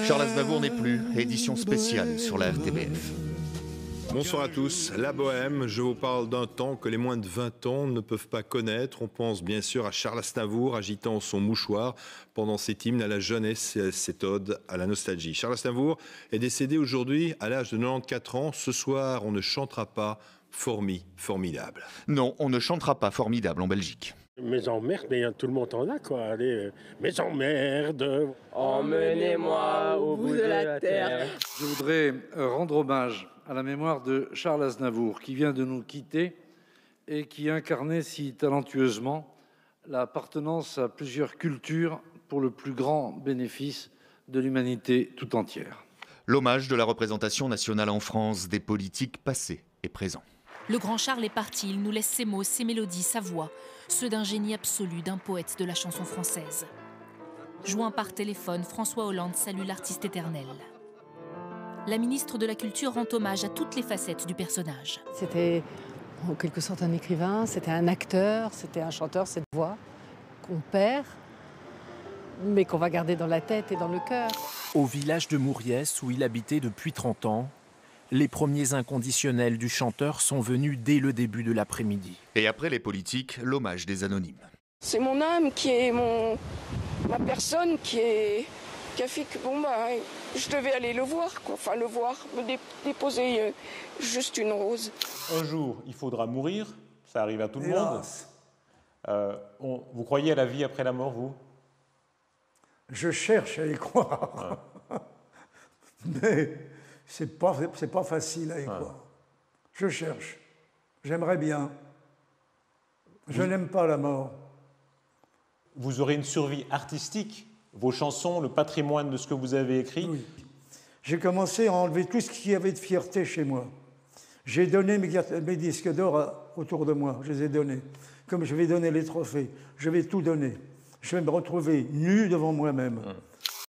Charles Aznavour n'est plus, édition spéciale sur la RTBF. Bonsoir à tous. La Bohème, je vous parle d'un temps que les moins de 20 ans ne peuvent pas connaître. On pense bien sûr à Charles Aznavour agitant son mouchoir pendant cet hymne à la jeunesse et cette ode à la nostalgie. Charles Aznavour est décédé aujourd'hui à l'âge de 94 ans. Ce soir, on ne chantera pas Formidable. Non, on ne chantera pas Formidable en Belgique. Mes emmerdes, mais tout le monde en a, quoi. Allez, mes emmerdes. Emmenez-moi au bout de la terre. Je voudrais rendre hommage à la mémoire de Charles Aznavour, qui vient de nous quitter et qui incarnait si talentueusement l'appartenance à plusieurs cultures pour le plus grand bénéfice de l'humanité tout entière. L'hommage de la représentation nationale en France des politiques passés et présents. Le grand Charles est parti, il nous laisse ses mots, ses mélodies, sa voix, ceux d'un génie absolu, d'un poète de la chanson française. Joint par téléphone, François Hollande salue l'artiste éternel. La ministre de la Culture rend hommage à toutes les facettes du personnage. C'était en quelque sorte un écrivain, c'était un acteur, c'était un chanteur, cette voix qu'on perd, mais qu'on va garder dans la tête et dans le cœur. Au village de Mouriès, où il habitait depuis 30 ans, les premiers inconditionnels du chanteur sont venus dès le début de l'après-midi. Et après les politiques, l'hommage des anonymes. C'est mon âme qui est ma personne qui a fait que je devais aller le voir, quoi. Enfin le voir, me déposer juste une rose. Un jour, il faudra mourir, ça arrive à tout le monde. Vous croyez à la vie après la mort, vous? Je cherche à y croire, mais c'est pas facile à y croire. Je cherche, j'aimerais bien. Je n'aime pas la mort. Vous aurez une survie artistique, vos chansons, le patrimoine de ce que vous avez écrit. Oui. J'ai commencé à enlever tout ce qui avait de fierté chez moi. J'ai donné mes disques d'or autour de moi, je les ai donnés. Comme je vais donner les trophées, je vais tout donner. Je vais me retrouver nu devant moi-même.